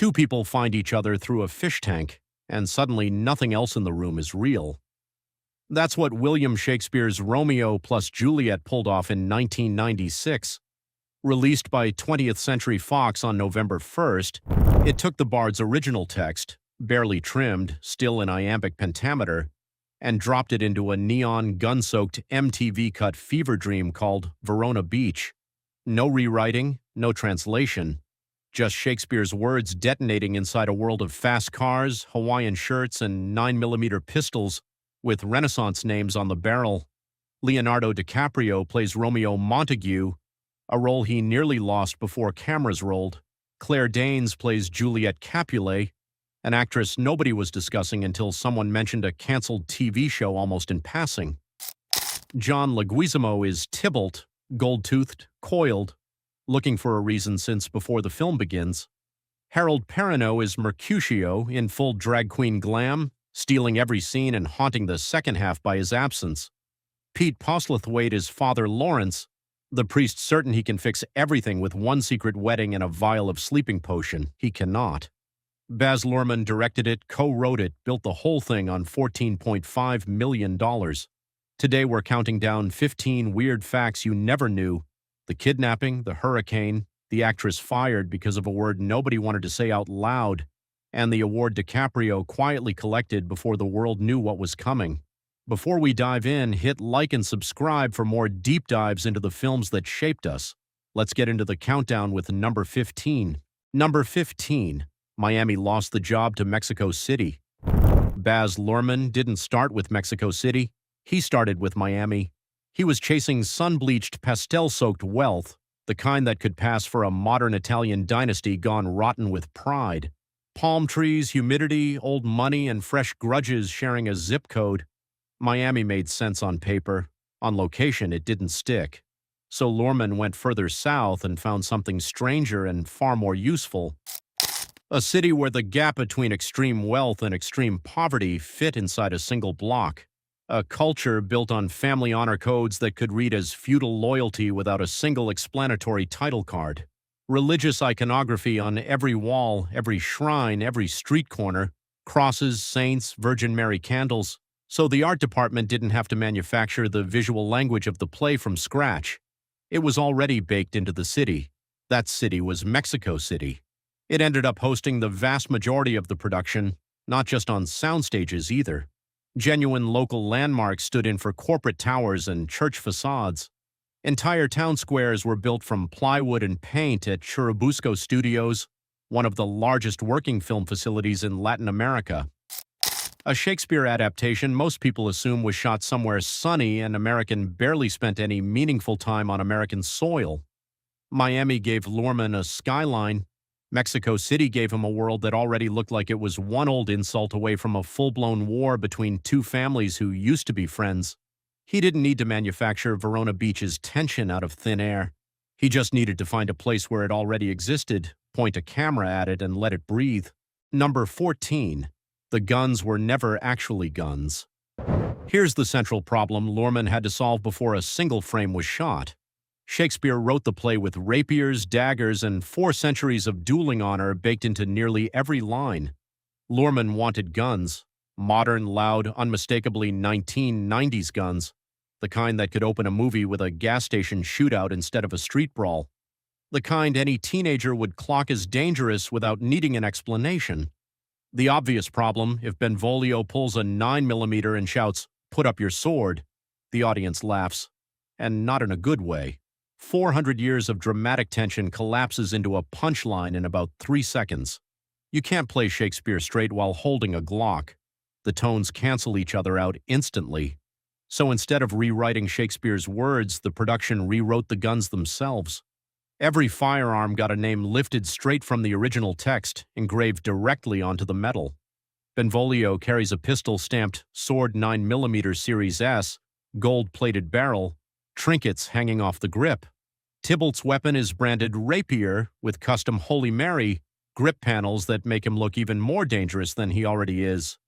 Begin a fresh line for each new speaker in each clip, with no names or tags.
Two people find each other through a fish tank, and suddenly nothing else in the room is real. That's what William Shakespeare's Romeo plus Juliet pulled off in 1996. Released by 20th Century Fox on November 1st, it took the bard's original text, barely trimmed, still in iambic pentameter, and dropped it into a neon, gun-soaked MTV-cut fever dream called Verona Beach. No rewriting, no translation, just Shakespeare's words detonating inside a world of fast cars, Hawaiian shirts, and 9mm pistols with Renaissance names on the barrel. Leonardo DiCaprio plays Romeo Montague, a role he nearly lost before cameras rolled. Claire Danes plays Juliet Capulet, an actress nobody was discussing until someone mentioned a canceled TV show almost in passing. John Leguizamo is Tybalt, gold-toothed, coiled, looking for a reason since before the film begins. Harold Perrineau is Mercutio in full drag queen glam, stealing every scene and haunting the second half by his absence. Pete Postlethwaite is Father Lawrence, the priest certain he can fix everything with one secret wedding and a vial of sleeping potion. He cannot. Baz Luhrmann directed it, co-wrote it, built the whole thing on $14.5 million. Today we're counting down 15 weird facts you never knew. The kidnapping, the hurricane, the actress fired because of a word nobody wanted to say out loud, and the award DiCaprio quietly collected before the world knew what was coming. Before we dive in, hit like and subscribe for more deep dives into the films that shaped us. Let's get into the countdown with number 15. Number 15. Miami lost the job to Mexico City. Baz Luhrmann didn't start with Mexico City. He started with Miami. He was chasing sun-bleached, pastel-soaked wealth, the kind that could pass for a modern Italian dynasty gone rotten with pride. Palm trees, humidity, old money, and fresh grudges sharing a zip code. Miami made sense on paper. On location, it didn't stick. So Luhrmann went further south and found something stranger and far more useful. A city where the gap between extreme wealth and extreme poverty fit inside a single block. A culture built on family honor codes that could read as feudal loyalty without a single explanatory title card. Religious iconography on every wall, every shrine, every street corner. Crosses, saints, Virgin Mary candles. So the art department didn't have to manufacture the visual language of the play from scratch. It was already baked into the city. That city was Mexico City. It ended up hosting the vast majority of the production, not just on sound stages either. Genuine local landmarks stood in for corporate towers and church facades. Entire town squares were built from plywood and paint at Churubusco Studios, one of the largest working film facilities in Latin America. A Shakespeare adaptation most people assume was shot somewhere sunny, and American barely spent any meaningful time on American soil. Miami gave Luhrmann a skyline. Mexico City gave him a world that already looked like it was one old insult away from a full-blown war between two families who used to be friends. He didn't need to manufacture Verona Beach's tension out of thin air. He just needed to find a place where it already existed, point a camera at it, and let it breathe. Number 14. The guns were never actually guns. Here's the central problem Luhrmann had to solve before a single frame was shot. Shakespeare wrote the play with rapiers, daggers, and 4 centuries of dueling honor baked into nearly every line. Luhrmann wanted guns, modern, loud, unmistakably 1990s guns, the kind that could open a movie with a gas station shootout instead of a street brawl, the kind any teenager would clock as dangerous without needing an explanation. The obvious problem, if Benvolio pulls a 9mm and shouts, "Put up your sword," the audience laughs, and not in a good way. 400 years of dramatic tension collapses into a punchline in about 3 seconds. You can't play Shakespeare straight while holding a Glock. The tones cancel each other out instantly. So instead of rewriting Shakespeare's words, the production rewrote the guns themselves. Every firearm got a name lifted straight from the original text, engraved directly onto the metal. Benvolio carries a pistol stamped Sword 9mm Series S, gold-plated barrel, trinkets hanging off the grip. Tybalt's weapon is branded Rapier with custom Holy Mary grip panels that make him look even more dangerous than he already is.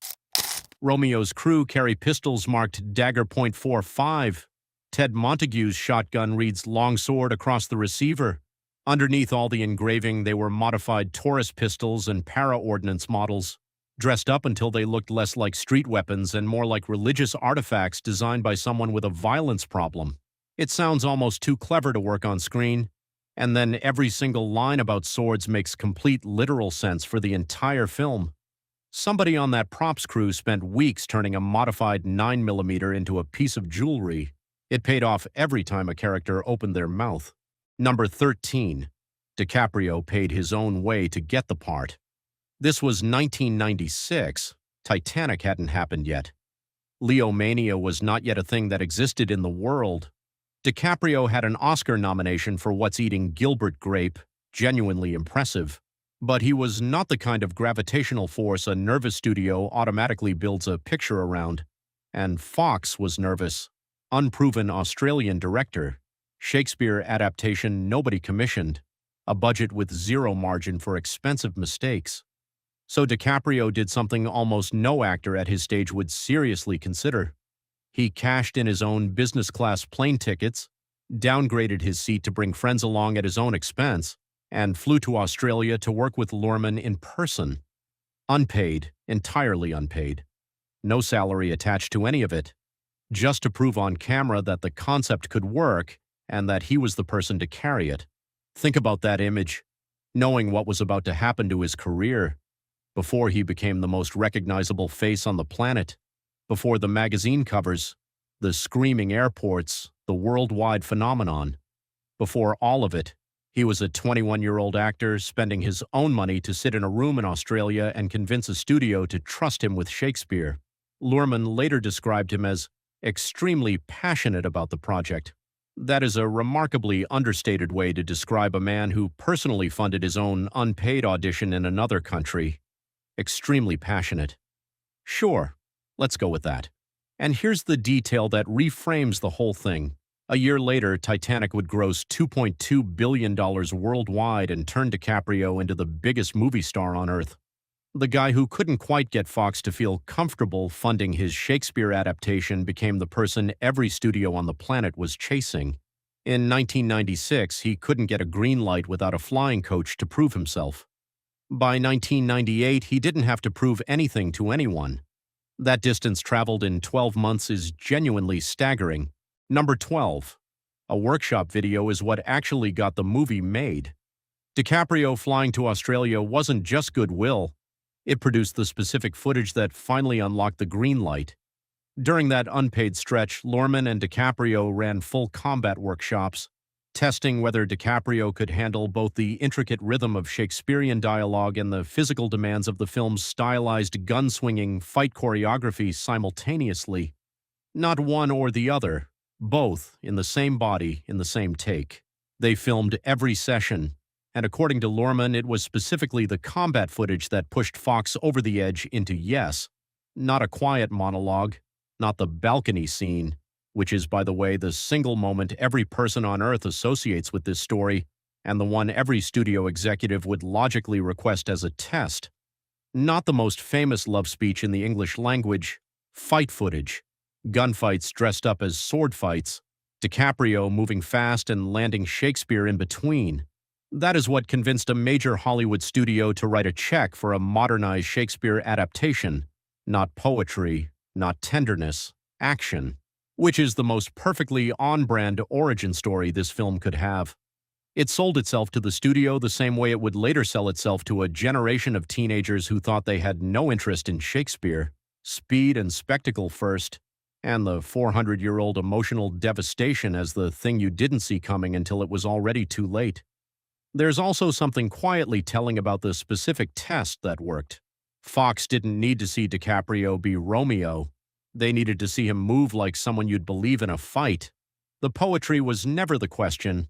Romeo's crew carry pistols marked Dagger .45. Ted Montague's shotgun reads Longsword across the receiver. Underneath all the engraving, they were modified Taurus pistols and para-ordnance models, dressed up until they looked less like street weapons and more like religious artifacts designed by someone with a violence problem. It sounds almost too clever to work on screen, and then every single line about swords makes complete literal sense for the entire film. Somebody on that props crew spent weeks turning a modified 9mm into a piece of jewelry. It paid off every time a character opened their mouth. Number 13. DiCaprio paid his own way to get the part. This was 1996. Titanic hadn't happened yet. Leomania was not yet a thing that existed in the world. DiCaprio had an Oscar nomination for What's Eating Gilbert Grape, genuinely impressive. But he was not the kind of gravitational force a nervous studio automatically builds a picture around. And Fox was nervous. Unproven Australian director. Shakespeare adaptation nobody commissioned. A budget with zero margin for expensive mistakes. So DiCaprio did something almost no actor at his stage would seriously consider. He cashed in his own business-class plane tickets, downgraded his seat to bring friends along at his own expense, and flew to Australia to work with Luhrmann in person. Unpaid, entirely unpaid. No salary attached to any of it. Just to prove on camera that the concept could work and that he was the person to carry it. Think about that image, knowing what was about to happen to his career, before he became the most recognizable face on the planet, before the magazine covers, the screaming airports, the worldwide phenomenon. Before all of it, he was a 21-year-old actor spending his own money to sit in a room in Australia and convince a studio to trust him with Shakespeare. Luhrmann later described him as extremely passionate about the project. That is a remarkably understated way to describe a man who personally funded his own unpaid audition in another country. Extremely passionate. Sure, let's go with that. And here's the detail that reframes the whole thing. A year later, Titanic would gross $2.2 billion worldwide and turn DiCaprio into the biggest movie star on Earth. The guy who couldn't quite get Fox to feel comfortable funding his Shakespeare adaptation became the person every studio on the planet was chasing. In 1996, he couldn't get a green light without a flying coach to prove himself. By 1998, he didn't have to prove anything to anyone. That distance traveled in 12 months is genuinely staggering. Number 12. A workshop video is what actually got the movie made. DiCaprio flying to Australia wasn't just goodwill. It produced the specific footage that finally unlocked the green light. During that unpaid stretch, Luhrmann and DiCaprio ran full combat workshops, testing whether DiCaprio could handle both the intricate rhythm of Shakespearean dialogue and the physical demands of the film's stylized gun-swinging fight choreography simultaneously. Not one or the other, both in the same body, in the same take. They filmed every session, and according to Luhrmann, it was specifically the combat footage that pushed Fox over the edge into yes, not a quiet monologue, not the balcony scene, which is, by the way, the single moment every person on Earth associates with this story, and the one every studio executive would logically request as a test. Not the most famous love speech in the English language, fight footage, gunfights dressed up as sword fights, DiCaprio moving fast and landing Shakespeare in between. That is what convinced a major Hollywood studio to write a check for a modernized Shakespeare adaptation. Not poetry, not tenderness, action. Which is the most perfectly on-brand origin story this film could have. It sold itself to the studio the same way it would later sell itself to a generation of teenagers who thought they had no interest in Shakespeare. Speed and spectacle first, and the 400-year-old emotional devastation as the thing you didn't see coming until it was already too late. There's also something quietly telling about the specific test that worked. Fox didn't need to see DiCaprio be Romeo. They needed to see him move like someone you'd believe in a fight. The poetry was never the question.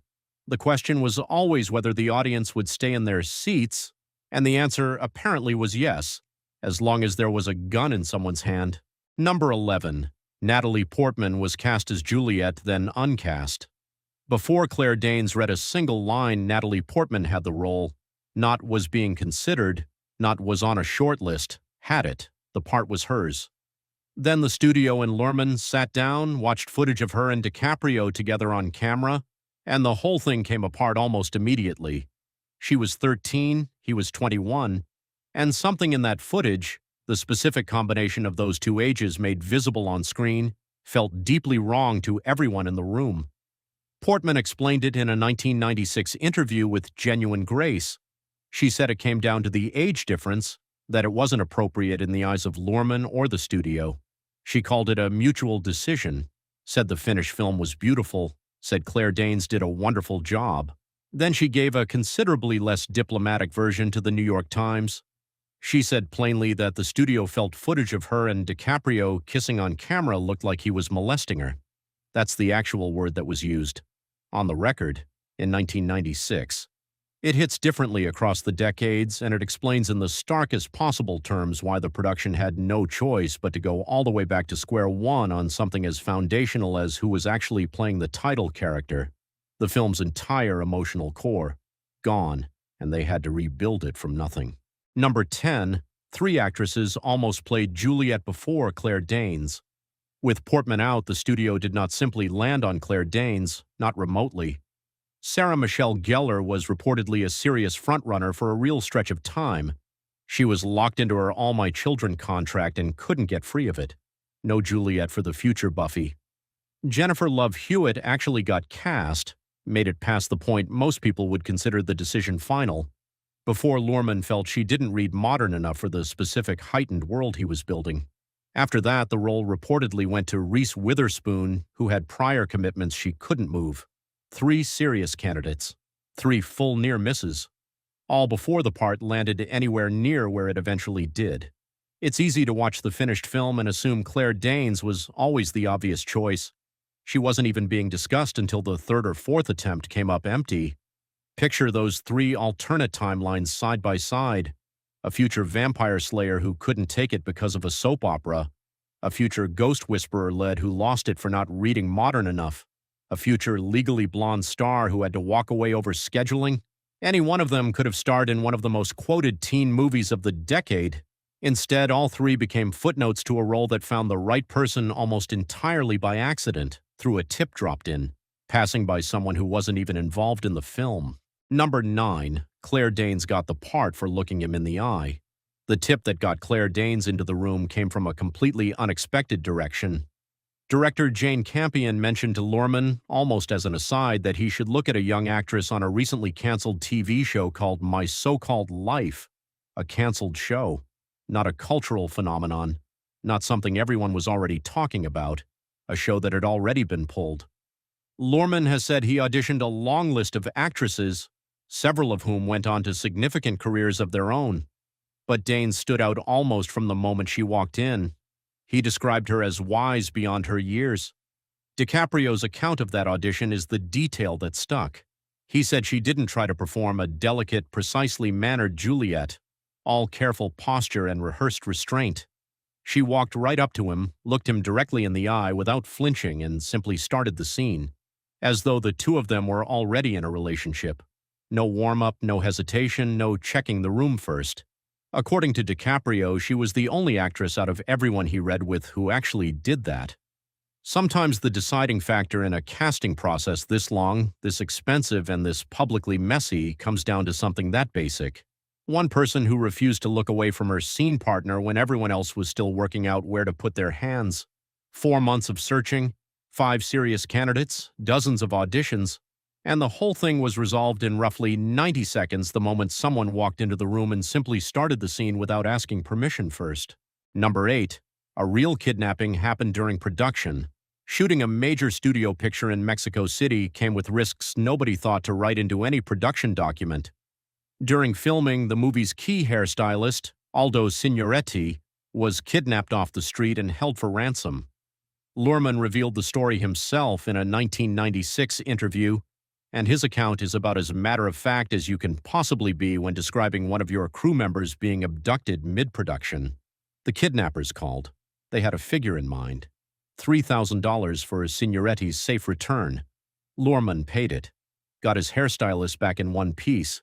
The question was always whether the audience would stay in their seats, and the answer apparently was yes, as long as there was a gun in someone's hand. Number 11. Natalie Portman was cast as Juliet, then uncast. Before Claire Danes read a single line, Natalie Portman had the role. Not was being considered, not was on a short list, had it. The part was hers. Then the studio and Luhrmann sat down, watched footage of her and DiCaprio together on camera, And the whole thing came apart almost immediately. She was 13, he was 21, and something in that footage, the specific combination of those two ages made visible on screen, felt deeply wrong to everyone in the room. Portman explained it in a 1996 interview with Genuine Grace. She said it came down to the age difference, that it wasn't appropriate in the eyes of Lorman or the studio. She called it a mutual decision, said the finished film was beautiful, said Claire Danes did a wonderful job. Then she gave a considerably less diplomatic version to the New York Times. She said plainly that the studio felt footage of her and DiCaprio kissing on camera looked like he was molesting her. That's the actual word that was used. On the record, in 1996. It hits differently across the decades, and it explains in the starkest possible terms why the production had no choice but to go all the way back to square one on something as foundational as who was actually playing the title character. The film's entire emotional core, gone, and they had to rebuild it from nothing. Number 10, 3 actresses almost played Juliet before Claire Danes. With Portman out, the studio did not simply land on Claire Danes, not remotely. Sarah Michelle Gellar was reportedly a serious frontrunner for a real stretch of time. She was locked into her All My Children contract and couldn't get free of it. No Juliet for the future Buffy. Jennifer Love Hewitt actually got cast, made it past the point most people would consider the decision final, before Lorman felt she didn't read modern enough for the specific heightened world he was building. After that, the role reportedly went to Reese Witherspoon, who had prior commitments she couldn't move. 3 serious candidates, 3 full near misses, all before the part landed anywhere near where it eventually did. It's easy to watch the finished film and assume Claire Danes was always the obvious choice. She wasn't even being discussed until the 3rd or 4th attempt came up empty. Picture those 3 alternate timelines side by side. A future vampire slayer who couldn't take it because of a soap opera. A future ghost whisperer led who lost it for not reading modern enough. A future legally blonde star who had to walk away over scheduling. Any one of them could have starred in one of the most quoted teen movies of the decade. Instead, all 3 became footnotes to a role that found the right person almost entirely by accident, through a tip dropped in, passing by someone who wasn't even involved in the film. Number 9, Claire Danes got the part for looking him in the eye. The tip that got Claire Danes into the room came from a completely unexpected direction. Director Jane Campion mentioned to Lorman, almost as an aside, that he should look at a young actress on a recently canceled TV show called My So-Called Life, a canceled show, not a cultural phenomenon, not something everyone was already talking about, a show that had already been pulled. Lorman has said he auditioned a long list of actresses, several of whom went on to significant careers of their own. But Danes stood out almost from the moment she walked in. He described her as wise beyond her years. DiCaprio's account of that audition is the detail that stuck. He said she didn't try to perform a delicate, precisely mannered Juliet, all careful posture and rehearsed restraint. She walked right up to him, looked him directly in the eye without flinching, and simply started the scene, as though the two of them were already in a relationship. No warm-up, no hesitation, no checking the room first. According to DiCaprio, she was the only actress out of everyone he read with who actually did that. Sometimes the deciding factor in a casting process this long, this expensive, and this publicly messy comes down to something that basic. One person who refused to look away from her scene partner when everyone else was still working out where to put their hands. 4 months of searching, 5 serious candidates, dozens of auditions, and the whole thing was resolved in roughly 90 seconds the moment someone walked into the room and simply started the scene without asking permission first. Number 8. A real kidnapping happened during production. Shooting a major studio picture in Mexico City came with risks nobody thought to write into any production document. During filming, the movie's key hairstylist, Aldo Signoretti, was kidnapped off the street and held for ransom. Lorman revealed the story himself in a 1996 interview, and his account is about as matter-of-fact as you can possibly be when describing one of your crew members being abducted mid-production. The kidnappers called. They had a figure in mind. $3,000 for Signoretti's safe return. Lorman paid it, got his hairstylist back in one piece,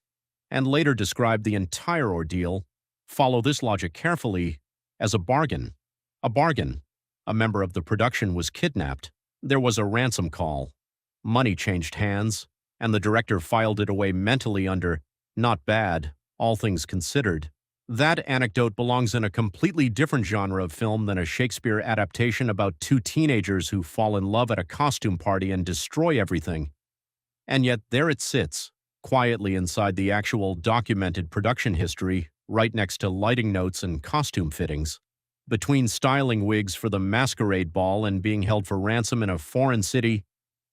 and later described the entire ordeal, follow this logic carefully, as a bargain. A bargain. A member of the production was kidnapped. There was a ransom call. Money changed hands. and the director filed it away mentally under "not bad, all things considered." That anecdote belongs in a completely different genre of film than a Shakespeare adaptation about two teenagers who fall in love at a costume party and destroy everything. And yet there it sits, quietly inside the actual documented production history, right next to lighting notes and costume fittings. Between styling wigs for the masquerade ball and being held for ransom in a foreign city,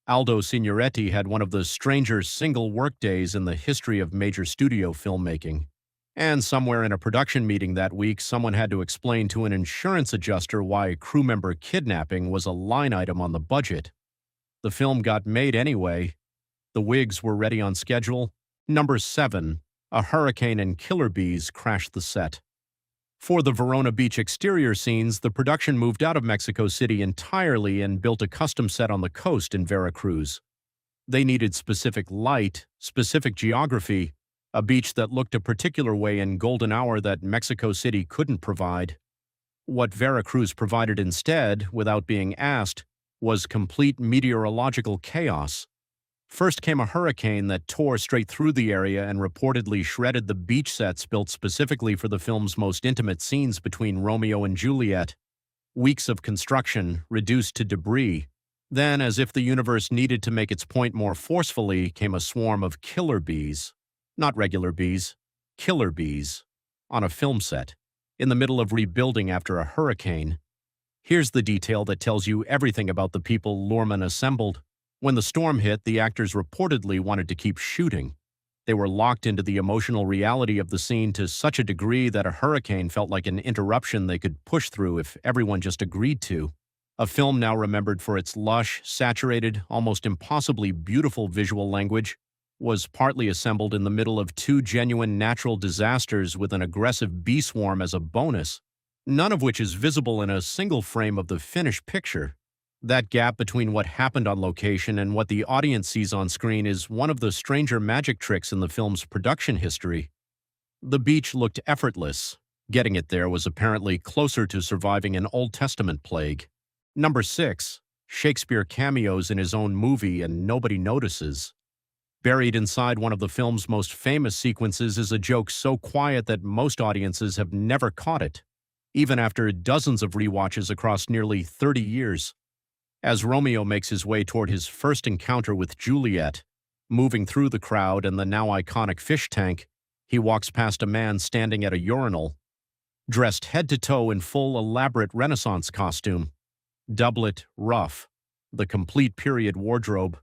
Aldo Signoretti had one of the stranger single workdays in the history of major studio filmmaking. And somewhere in a production meeting that week, someone had to explain to an insurance adjuster why crew member kidnapping was a line item on the budget. The film got made anyway. The wigs were ready on schedule. Number 7, a hurricane and killer bees crashed the set. For the Verona Beach exterior scenes, the production moved out of Mexico City entirely and built a custom set on the coast in Veracruz. They needed specific light, specific geography, a beach that looked a particular way in golden hour that Mexico City couldn't provide. What Veracruz provided instead, without being asked, was complete meteorological chaos. First came a hurricane that tore straight through the area and reportedly shredded the beach sets built specifically for the film's most intimate scenes between Romeo and Juliet. Weeks of construction reduced to debris. Then, as if the universe needed to make its point more forcefully, came a swarm of killer bees. Not regular bees, killer bees, on a film set, in the middle of rebuilding after a hurricane. Here's the detail that tells you everything about the people Luhrmann assembled. When the storm hit, the actors reportedly wanted to keep shooting. They were locked into the emotional reality of the scene to such a degree that a hurricane felt like an interruption they could push through if everyone just agreed to. A film now remembered for its lush, saturated, almost impossibly beautiful visual language, was partly assembled in the middle of two genuine natural disasters with an aggressive bee swarm as a bonus, none of which is visible in a single frame of the finished picture. That gap between what happened on location and what the audience sees on screen is one of the stranger magic tricks in the film's production history. The beach looked effortless. Getting it there was apparently closer to surviving an Old Testament plague. Number 6, Shakespeare cameos in his own movie and nobody notices. Buried inside one of the film's most famous sequences is a joke so quiet that most audiences have never caught it, even after dozens of rewatches across nearly 30 years. As Romeo makes his way toward his first encounter with Juliet, moving through the crowd and the now iconic fish tank, he walks past a man standing at a urinal, dressed head to toe in full elaborate Renaissance costume, doublet, ruff, the complete period wardrobe,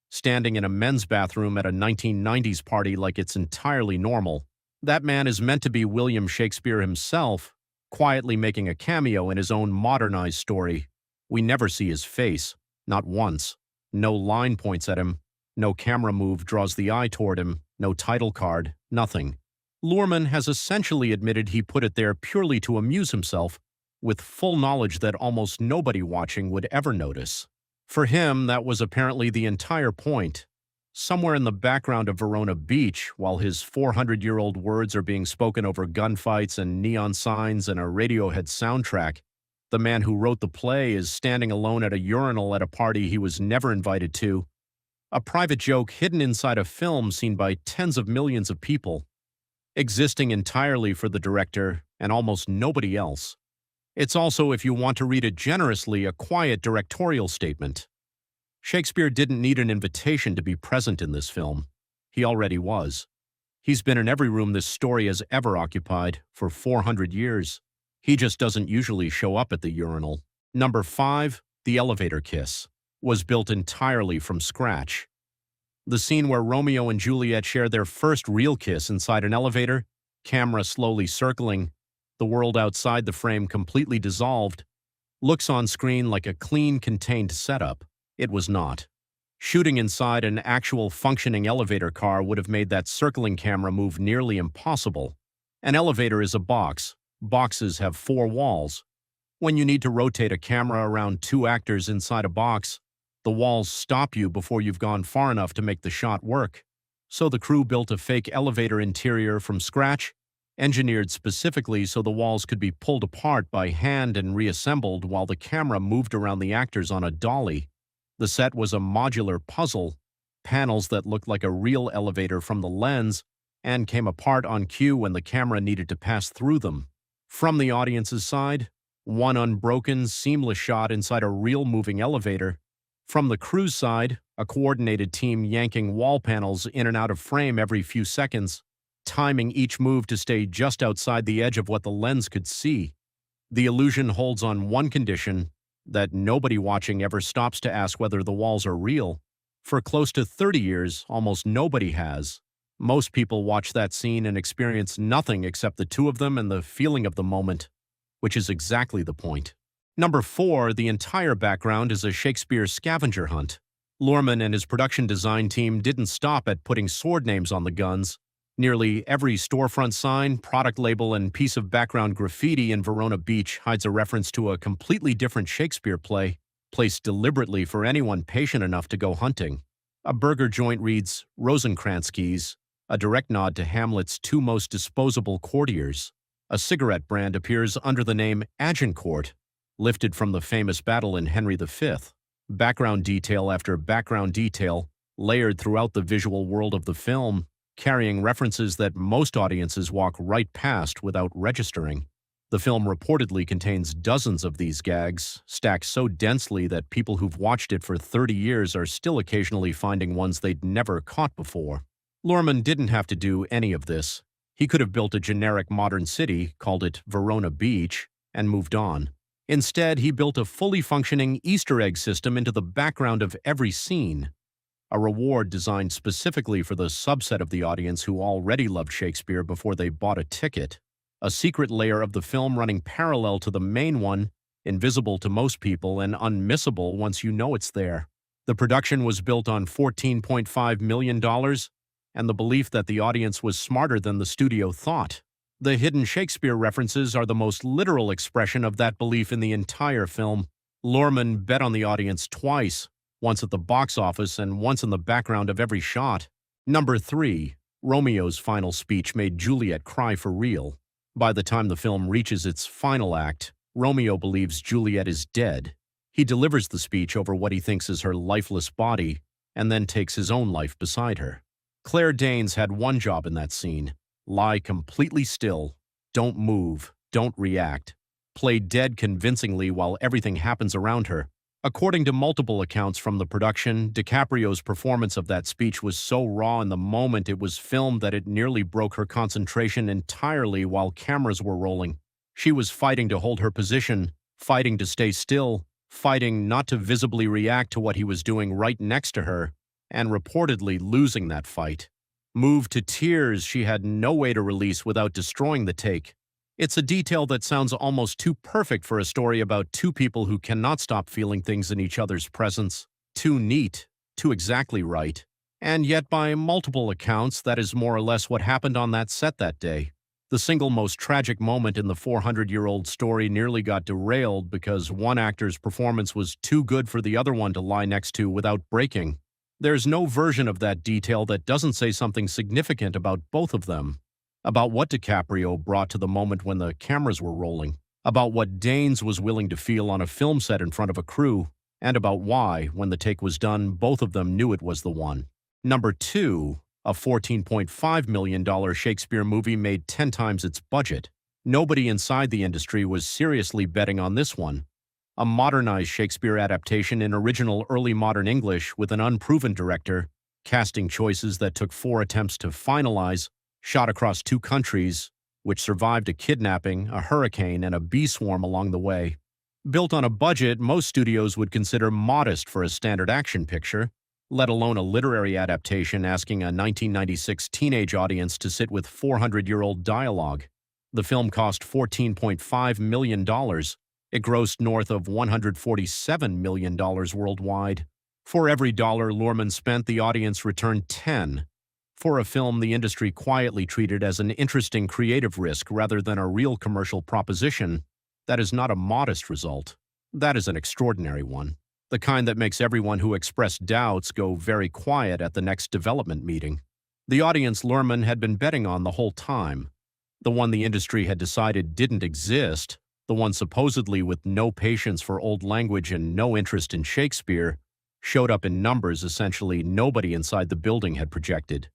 standing in a men's bathroom at a 1990s party like it's entirely normal. That man is meant to be William Shakespeare himself, quietly making a cameo in his own modernized story. We never see his face, not once. No line points at him, no camera move draws the eye toward him, no title card, nothing. Luhrmann has essentially admitted he put it there purely to amuse himself, with full knowledge that almost nobody watching would ever notice. For him, that was apparently the entire point. Somewhere in the background of Verona Beach, while his 400-year-old words are being spoken over gunfights and neon signs and a Radiohead soundtrack, the man who wrote the play is standing alone at a urinal at a party he was never invited to. A private joke hidden inside a film seen by tens of millions of people, existing entirely for the director and almost nobody else. It's also, if you want to read it generously, a quiet directorial statement. Shakespeare didn't need an invitation to be present in this film. He already was. He's been in every room this story has ever occupied for 400 years. He just doesn't usually show up at the urinal. Number 5, The Elevator Kiss, was built entirely from scratch. The scene where Romeo and Juliet share their first real kiss inside an elevator, camera slowly circling, the world outside the frame completely dissolved, looks on screen like a clean, contained setup. It was not. Shooting inside an actual functioning elevator car would have made that circling camera move nearly impossible. An elevator is a box. Boxes have 4 walls. When you need to rotate a camera around 2 actors inside a box, the walls stop you before you've gone far enough to make the shot work. So the crew built a fake elevator interior from scratch, engineered specifically so the walls could be pulled apart by hand and reassembled while the camera moved around the actors on a dolly. The set was a modular puzzle, panels that looked like a real elevator from the lens and came apart on cue when the camera needed to pass through them. From the audience's side, one unbroken, seamless shot inside a real moving elevator. From the crew's side, a coordinated team yanking wall panels in and out of frame every few seconds, timing each move to stay just outside the edge of what the lens could see. The illusion holds on one condition, that nobody watching ever stops to ask whether the walls are real. For close to 30 years, almost nobody has. Most people watch that scene and experience nothing except the two of them and the feeling of the moment, which is exactly the point. Number 4, the entire background is a Shakespeare scavenger hunt. Luhrmann and his production design team didn't stop at putting sword names on the guns. Nearly every storefront sign, product label, and piece of background graffiti in Verona Beach hides a reference to a completely different Shakespeare play, placed deliberately for anyone patient enough to go hunting. A burger joint reads Rosencrantz, a direct nod to Hamlet's two most disposable courtiers. A cigarette brand appears under the name Agincourt, lifted from the famous battle in Henry V. Background detail after background detail, layered throughout the visual world of the film, carrying references that most audiences walk right past without registering. The film reportedly contains dozens of these gags, stacked so densely that people who've watched it for 30 years are still occasionally finding ones they'd never caught before. Luhrmann didn't have to do any of this. He could have built a generic modern city, called it Verona Beach, and moved on. Instead, he built a fully functioning Easter egg system into the background of every scene, a reward designed specifically for the subset of the audience who already loved Shakespeare before they bought a ticket. A secret layer of the film running parallel to the main one, invisible to most people and unmissable once you know it's there. The production was built on $14.5 million, and the belief that the audience was smarter than the studio thought. The hidden Shakespeare references are the most literal expression of that belief in the entire film. Luhrmann bet on the audience twice, once at the box office and once in the background of every shot. Number 3. Romeo's final speech made Juliet cry for real. By the time the film reaches its final act, Romeo believes Juliet is dead. He delivers the speech over what he thinks is her lifeless body, and then takes his own life beside her. Claire Danes had one job in that scene: lie completely still, don't move, don't react, play dead convincingly while everything happens around her. According to multiple accounts from the production, DiCaprio's performance of that speech was so raw in the moment it was filmed that it nearly broke her concentration entirely while cameras were rolling. She was fighting to hold her position, fighting to stay still, fighting not to visibly react to what he was doing right next to her, and reportedly losing that fight. Moved to tears, she had no way to release without destroying the take. It's a detail that sounds almost too perfect for a story about two people who cannot stop feeling things in each other's presence. Too neat, too exactly right. And yet, by multiple accounts, that is more or less what happened on that set that day. The single most tragic moment in the 400-year-old story nearly got derailed because one actor's performance was too good for the other one to lie next to without breaking. There's no version of that detail that doesn't say something significant about both of them. About what DiCaprio brought to the moment when the cameras were rolling, about what Danes was willing to feel on a film set in front of a crew, and about why, when the take was done, both of them knew it was the one. Number 2, a $14.5 million Shakespeare movie made 10 times its budget. Nobody inside the industry was seriously betting on this one. A modernized Shakespeare adaptation in original early modern English with an unproven director, casting choices that took 4 attempts to finalize, shot across 2 countries, which survived a kidnapping, a hurricane, and a bee swarm along the way. Built on a budget most studios would consider modest for a standard action picture, let alone a literary adaptation asking a 1996 teenage audience to sit with 400-year-old dialogue. The film cost $14.5 million. It grossed north of $147 million worldwide. For every dollar Luhrmann spent, the audience returned 10. For a film the industry quietly treated as an interesting creative risk rather than a real commercial proposition, that is not a modest result. That is an extraordinary one. The kind that makes everyone who expressed doubts go very quiet at the next development meeting. The audience Luhrmann had been betting on the whole time, the one the industry had decided didn't exist, the one supposedly with no patience for old language and no interest in Shakespeare, showed up in numbers essentially nobody inside the building had projected.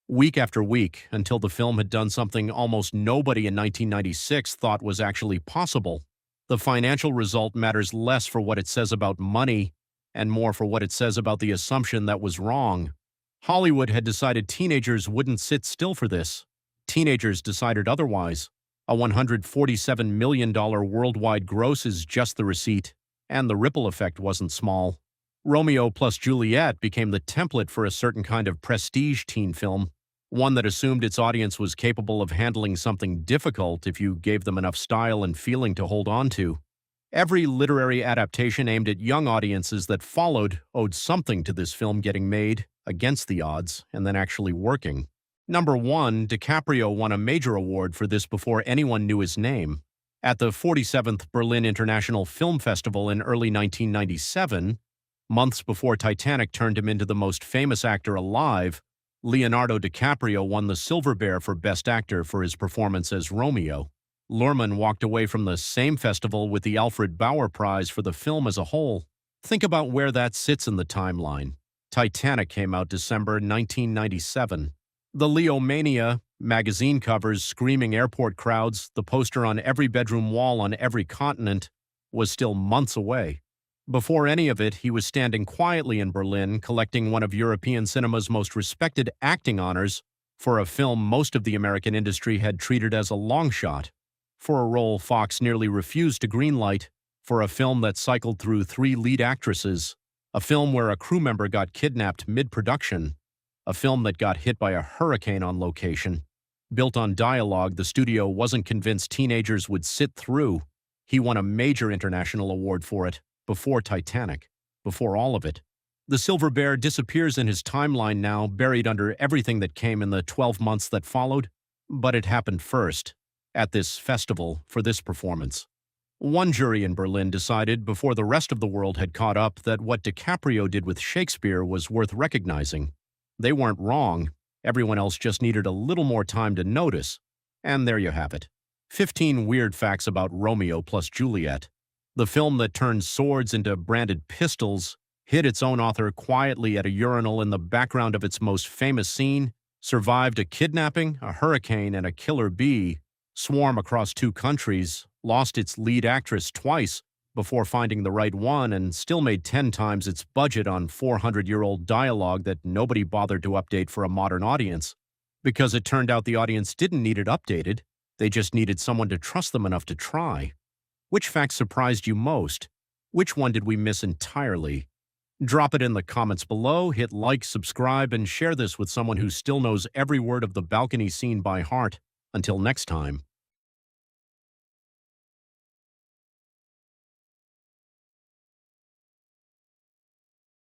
Week after week, until the film had done something almost nobody in 1996 thought was actually possible. The financial result matters less for what it says about money and more for what it says about the assumption that was wrong. Hollywood had decided teenagers wouldn't sit still for this. Teenagers decided otherwise. A $147 million worldwide gross is just the receipt, and the ripple effect wasn't small. Romeo plus Juliet became the template for a certain kind of prestige teen film, one that assumed its audience was capable of handling something difficult if you gave them enough style and feeling to hold on to. Every literary adaptation aimed at young audiences that followed owed something to this film getting made, against the odds, and then actually working. Number 1, DiCaprio won a major award for this before anyone knew his name. At the 47th Berlin International Film Festival in early 1997, months before Titanic turned him into the most famous actor alive, Leonardo DiCaprio won the Silver Bear for Best Actor for his performance as Romeo. Luhrmann walked away from the same festival with the Alfred Bauer Prize for the film as a whole. Think about where that sits in the timeline. Titanic came out December 1997. The Leo Mania, magazine covers, screaming airport crowds, the poster on every bedroom wall on every continent, was still months away. Before any of it, he was standing quietly in Berlin, collecting one of European cinema's most respected acting honors for a film most of the American industry had treated as a long shot, for a role Fox nearly refused to greenlight, for a film that cycled through 3 lead actresses, a film where a crew member got kidnapped mid-production, a film that got hit by a hurricane on location. Built on dialogue the studio wasn't convinced teenagers would sit through. He won a major international award for it. Before Titanic, before all of it. The Silver Bear disappears in his timeline now, buried under everything that came in the 12 months that followed, but it happened first, at this festival, for this performance. One jury in Berlin decided, before the rest of the world had caught up, that what DiCaprio did with Shakespeare was worth recognizing. They weren't wrong, everyone else just needed a little more time to notice, and there you have it. 15 weird facts about Romeo plus Juliet. The film that turned swords into branded pistols, hid its own author quietly at a urinal in the background of its most famous scene, survived a kidnapping, a hurricane, and a killer bee, swarm across 2 countries, lost its lead actress twice before finding the right one, and still made 10 times its budget on 400-year-old dialogue that nobody bothered to update for a modern audience. Because it turned out the audience didn't need it updated, they just needed someone to trust them enough to try. Which fact surprised you most? Which one did we miss entirely? Drop it in the comments below, hit like, subscribe, and share this with someone who still knows every word of the balcony scene by heart. Until next time.